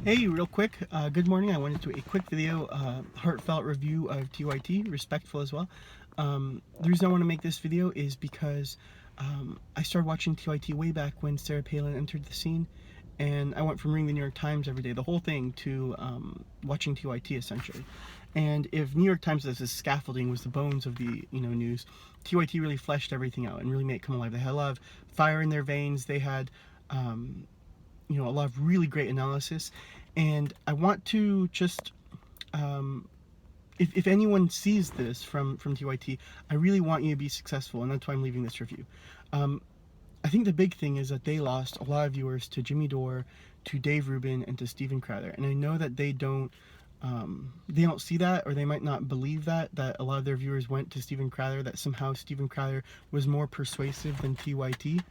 Hey, real quick, good morning. I wanted to do a quick video, heartfelt review of TYT, respectful as well. The reason I want to make this video is because I started watching TYT way back when Sarah Palin entered the scene, and I went from reading the New York Times every day, the whole thing, to watching TYT essentially. And if New York Times as a scaffolding was the bones of the news, TYT really fleshed everything out and really made it come alive. They had a lot of fire in their veins. They had a lot of really great analysis, and I want to just if anyone sees this from TYT, I really want you to be successful, and that's why I'm leaving this review. I think the big thing is that they lost a lot of viewers to Jimmy Dore, to Dave Rubin, and to Steven Crowder, and I know that they don't see that, or they might not believe that a lot of their viewers went to Steven Crowder, that somehow Steven Crowder was more persuasive than TYT.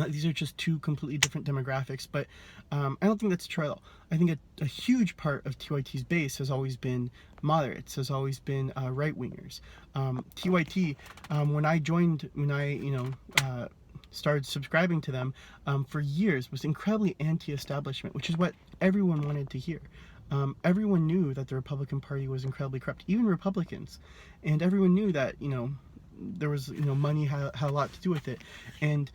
These are just two completely different demographics, but I don't think that's true at all. I think a huge part of TYT's base has always been moderates, has always been right-wingers. TYT, when I started subscribing to them for years, was incredibly anti-establishment, which is what everyone wanted to hear. Everyone knew that the Republican Party was incredibly corrupt, even Republicans, and everyone knew that there was money had a lot to do with it, and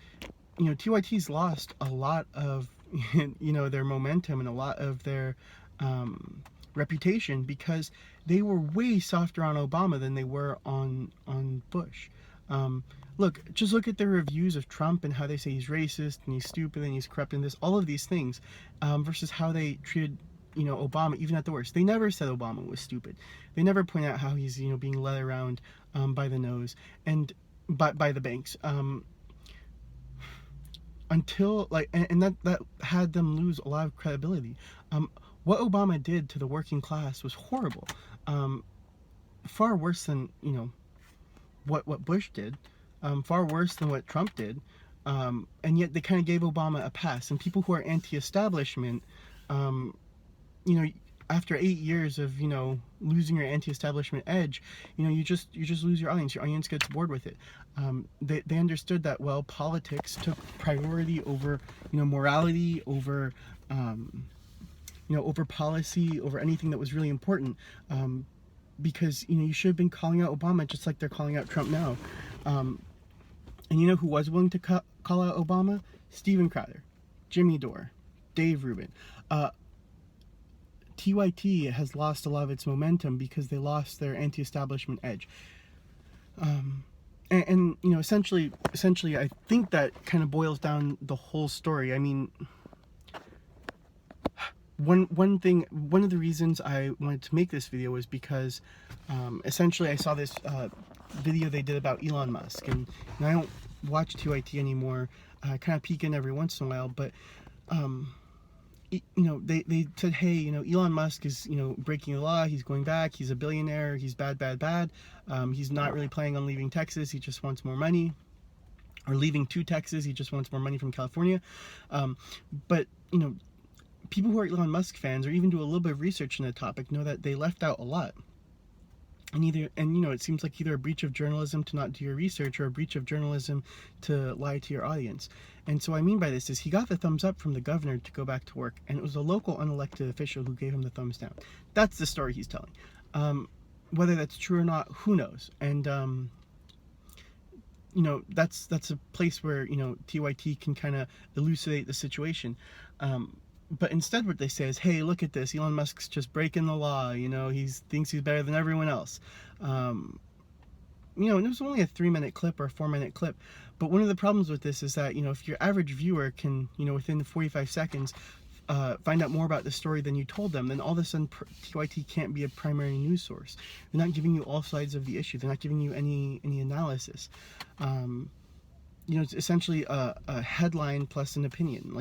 TYT's lost a lot of their momentum and a lot of their reputation because they were way softer on Obama than they were on Bush. Just look at their reviews of Trump and how they say he's racist and he's stupid and he's corrupt and all of these things, versus how they treated Obama, even at the worst. They never said Obama was stupid. They never point out how he's being led around by the nose and by the banks. Until and that had them lose a lot of credibility. What Obama did to the working class was horrible, far worse than what Bush did, far worse than what Trump did, and yet they kind of gave Obama a pass. And people who are anti-establishment, after 8 years of losing your anti-establishment edge, you just lose your audience. Your audience gets bored with it. They understood that, well, politics took priority over morality, over over policy, over anything that was really important, because you should have been calling out Obama just like they're calling out Trump now. And who was willing to call out Obama? Steven Crowder, Jimmy Dore, Dave Rubin. TYT has lost a lot of its momentum because they lost their anti-establishment edge. And essentially, I think that kind of boils down the whole story. I mean, one of the reasons I wanted to make this video was because essentially I saw this video they did about Elon Musk, and I don't watch TYT anymore. I kind of peek in every once in a while, but they said, hey, Elon Musk is, breaking the law. He's going back. He's a billionaire. He's bad. He's not really planning on leaving Texas. He just wants more money. Or leaving to Texas. He just wants more money from California. But people who are Elon Musk fans, or even do a little bit of research on the topic, know that they left out a lot. And it seems like either a breach of journalism to not do your research, or a breach of journalism to lie to your audience. And so what I mean by this is he got the thumbs up from the governor to go back to work, and it was a local unelected official who gave him the thumbs down. That's the story he's telling. Whether that's true or not, who knows? And that's a place where TYT can kind of elucidate the situation. But instead what they say is, hey, look at this, Elon Musk's just breaking the law, he thinks he's better than everyone else. And it was only a 3-minute clip or a 4-minute clip, but one of the problems with this is that, if your average viewer can, within 45 seconds, find out more about the story than you told them, then all of a sudden TYT can't be a primary news source. They're not giving you all sides of the issue. They're not giving you any analysis. It's essentially a headline plus an opinion,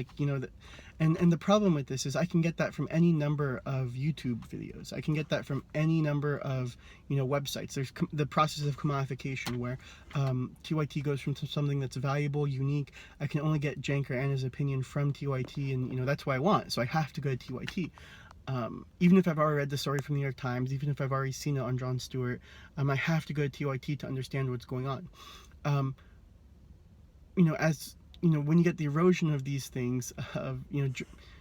and the problem with this is I can get that from any number of YouTube videos. I can get that from any number of websites. There's the process of commodification where TYT goes from something that's valuable, unique. I can only get Cenk or Anna's opinion from TYT, and that's what I want. So I have to go to TYT. Even if I've already read the story from the New York Times, even if I've already seen it on Jon Stewart, I have to go to TYT to understand what's going on. When you get the erosion of these things, of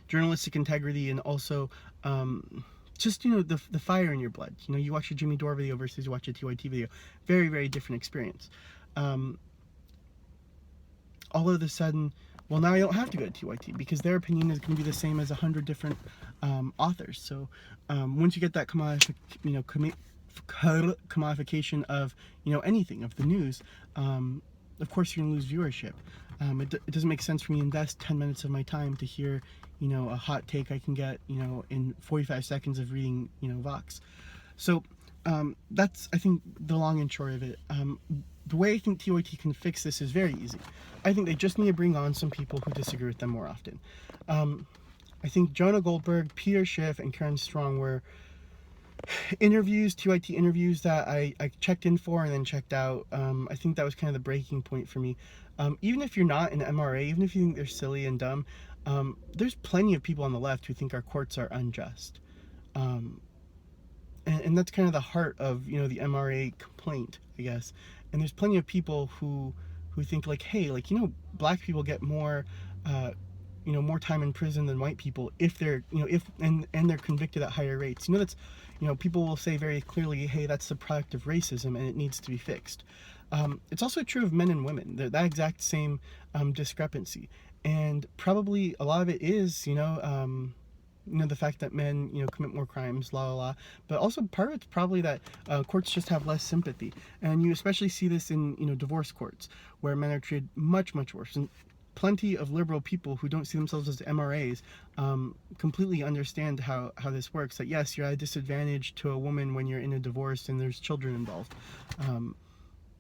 journalistic integrity, and also just, the fire in your blood. You watch a Jimmy Dore video versus you watch a TYT video. Very, very different experience. All of a sudden, well, now I don't have to go to TYT because their opinion is going to be the same as 100 different authors. So once you get that commodification of anything, of the news, of course you're going to lose viewership. It doesn't make sense for me to invest 10 minutes of my time to hear a hot take I can get in 45 seconds of reading Vox. So that's, I think, the long and short of it. The way I think TYT can fix this is very easy. I think they just need to bring on some people who disagree with them more often. I think Jonah Goldberg, Peter Schiff, and Karen Strong were TYT interviews that I checked in for and then checked out. I think that was kind of the breaking point for me. Even if you're not an MRA, even if you think they're silly and dumb, there's plenty of people on the left who think our courts are unjust. And that's kind of the heart of the MRA complaint, I guess. And there's plenty of people who think like, hey, black people get more more time in prison than white people if they're and they're convicted at higher rates. That's people will say very clearly, hey, that's the product of racism and it needs to be fixed. It's also true of men and women, that exact same discrepancy, and probably a lot of it is the fact that men commit more crimes, but also part of it's probably that courts just have less sympathy, and you especially see this in divorce courts where men are treated much worse. And plenty of liberal people who don't see themselves as MRAs completely understand how this works, that yes, you're at a disadvantage to a woman when you're in a divorce and there's children involved.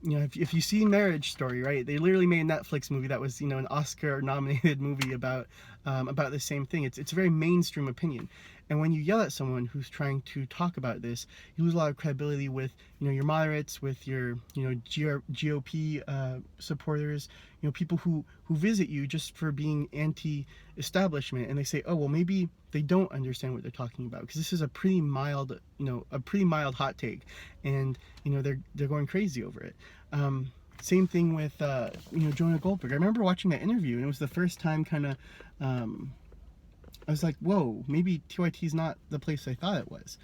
If you see Marriage Story, right, they literally made a Netflix movie that was an Oscar nominated movie about the same thing. It's a very mainstream opinion, and when you yell at someone who's trying to talk about this, you lose a lot of credibility with your moderates, with your GOP supporters, people who visit you just for being anti-establishment, and they say, oh well, maybe they don't understand what they're talking about because this is a pretty mild hot take, and they're going crazy over it. Same thing with Jonah Goldberg. I remember watching that interview, and it was the first time I was like, whoa, maybe TYT is not the place I thought it was.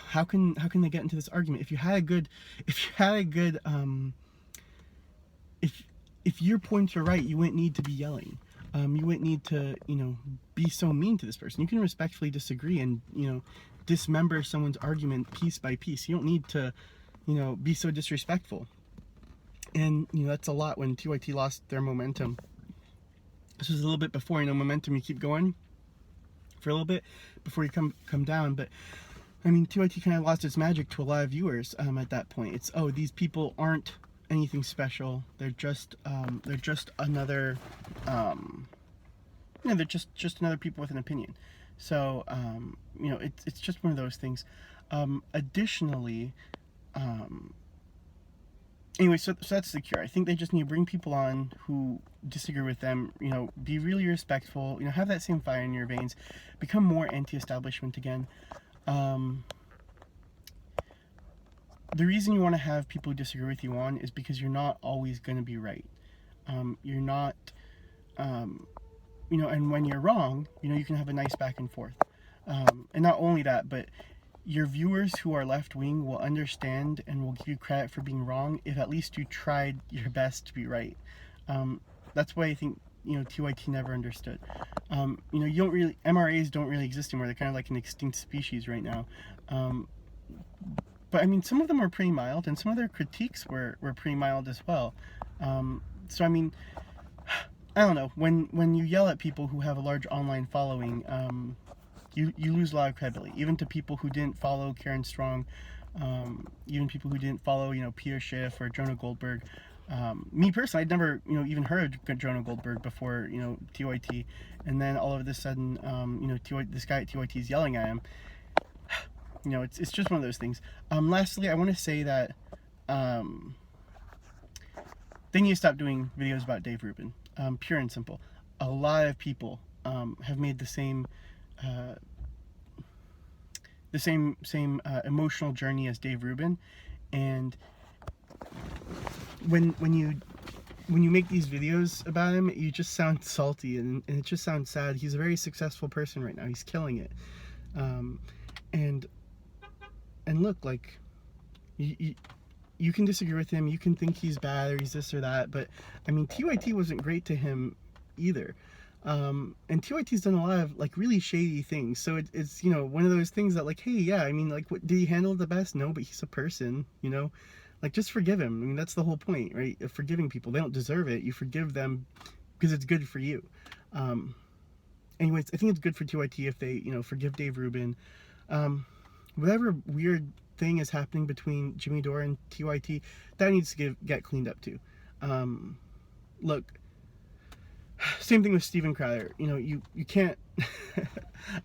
How can they get into this argument? If your points are right, you wouldn't need to be yelling. You wouldn't need to be so mean to this person. You can respectfully disagree and dismember someone's argument piece by piece. You don't need to be so disrespectful. And that's a lot when TYT lost their momentum. This was a little bit before, momentum, you keep going for a little bit before you come down. But I mean, TYT kind of lost its magic to a lot of viewers at that point. It's, oh, these people aren't anything special. They're just another they're just another people with an opinion. So it's just one of those things. Additionally, anyway, so that's the cure. I think they just need to bring people on who disagree with them, be really respectful, have that same fire in your veins, become more anti-establishment again. The reason you want to have people who disagree with you on is because you're not always going to be right. You're not, and when you're wrong, you can have a nice back and forth. And not only that, but your viewers who are left-wing will understand and will give you credit for being wrong if at least you tried your best to be right. That's why I think TYT never understood. MRAs don't really exist anymore. They're kind of like an extinct species right now. But I mean, some of them were pretty mild, and some of their critiques were pretty mild as well. So I mean, I don't know. When you yell at people who have a large online following, you lose a lot of credibility, even to people who didn't follow Karen Strong, even people who didn't follow Peter Schiff or Jonah Goldberg. Me personally, I'd never even heard of Jonah Goldberg before TYT, and then all of a sudden this guy at TYT is yelling at him. It's just one of those things. Lastly, I want to say that they need to stop doing videos about Dave Rubin. Pure and simple. A lot of people have made the same emotional journey as Dave Rubin, and when you when you make these videos about him, you just sound salty, and it just sounds sad. He's a very successful person right now. He's killing it. Um, and look, like, you can disagree with him. You can think he's bad or he's this or that. But, I mean, TYT wasn't great to him either. And TYT's done a lot of, like, really shady things. So it's, you know, one of those things that, like, hey, yeah, I mean, like, what, did he handle it the best? No, but he's a person, you know? Like, just forgive him. I mean, that's the whole point, right? Of forgiving people. They don't deserve it. You forgive them because it's good for you. Anyways, I think it's good for TYT if they, you know, forgive Dave Rubin. Whatever weird thing is happening between Jimmy Dore and TYT, that needs to get cleaned up too. Look, same thing with Steven Crowder. You know, you can't...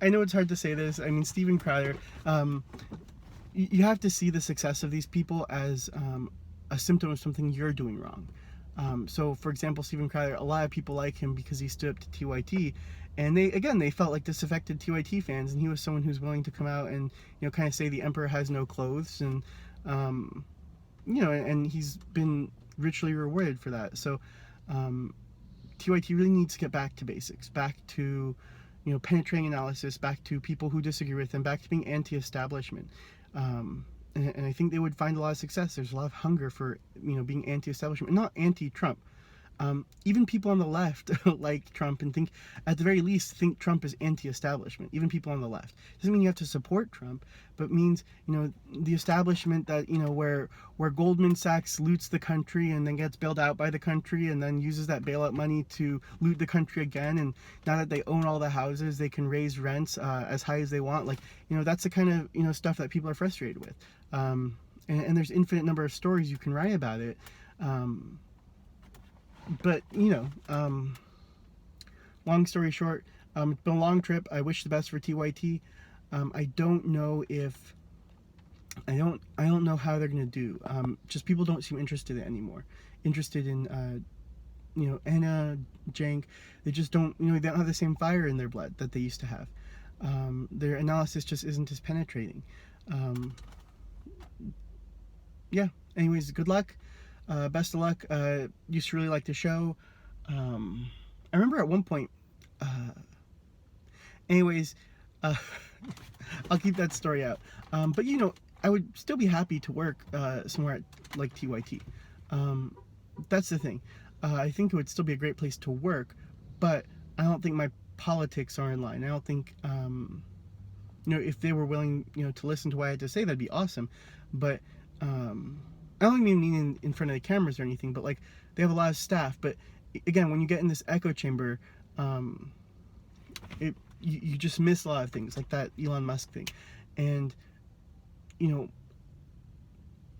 I know it's hard to say this. I mean, Steven Crowder... you have to see the success of these people as a symptom of something you're doing wrong. So, for example, Steven Crowder, a lot of people like him because he stood up to TYT, and they felt like disaffected TYT fans, and he was someone who's willing to come out and, you know, kind of say the emperor has no clothes, and you know, and he's been richly rewarded for that. So, TYT really needs to get back to basics, back to, you know, penetrating analysis, back to people who disagree with them, back to being anti-establishment. And I think they would find a lot of success. There's a lot of hunger for, you know, being anti-establishment, not anti-Trump. Even people on the left like Trump and think, at the very least, think Trump is anti-establishment. Even people on the left. Doesn't mean you have to support Trump, but means, you know, the establishment that, you know, where Goldman Sachs loots the country and then gets bailed out by the country and then uses that bailout money to loot the country again. And now that they own all the houses, they can raise rents as high as they want. Like, you know, that's the kind of, you know, stuff that people are frustrated with. And there's infinite number of stories you can write about it. But, you know, long story short, it's been a long trip. I wish the best for TYT. I don't know if, I don't know how they're going to do. Just people don't seem interested anymore. Interested in, you know, Anna, Jank. They just don't, you know, they don't have the same fire in their blood that they used to have. Their analysis just isn't as penetrating. Yeah, anyways, good luck. Best of luck. Used to really like the show. I remember at one point, anyways, I'll keep that story out. But, you know, I would still be happy to work somewhere at, like, TYT. That's the thing. I think it would still be a great place to work, but I don't think my politics are in line. I don't think, you know, if they were willing, you know, to listen to what I had to say, that'd be awesome. But, I don't even mean in front of the cameras or anything, but, like, they have a lot of staff. But again, when you get in this echo chamber, you just miss a lot of things, like that Elon Musk thing. And, you know,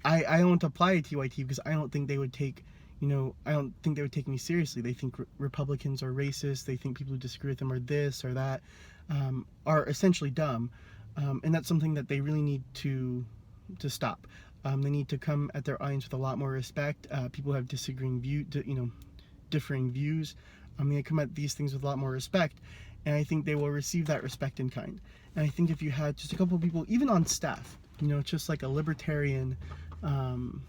I don't apply to TYT because I don't think they would take, you know, I don't think they would take me seriously. They think Republicans are racist. They think people who disagree with them are this or that, are essentially dumb. And that's something that they really need to stop. They need to come at their audience with a lot more respect. People who have differing views. They come at these things with a lot more respect, and I think they will receive that respect in kind. And I think if you had just a couple of people, even on staff, you know, just like a libertarian and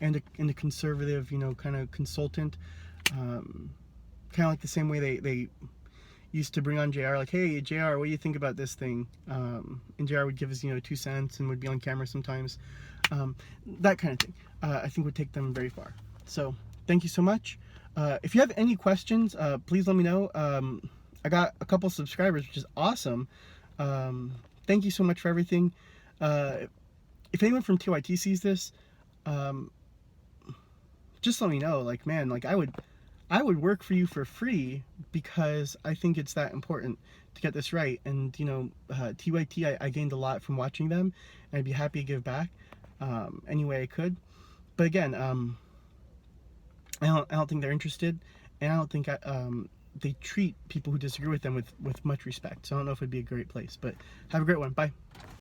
a conservative, you know, kind of consultant, kind of like the same way they used to bring on JR, like, hey, JR, what do you think about this thing? And JR would give us, you know, 2 cents and would be on camera sometimes. That kind of thing, I think would take them very far. So, thank you so much. If you have any questions, please let me know. I got a couple subscribers, which is awesome. Thank you so much for everything. If anyone from TYT sees this, just let me know. Like, man, like, I would work for you for free because I think it's that important to get this right. And, you know, TYT, I gained a lot from watching them, and I'd be happy to give back any way I could. But again, I don't think they're interested, and I don't think they treat people who disagree with them with much respect. So I don't know if it'd be a great place. But have a great one. Bye.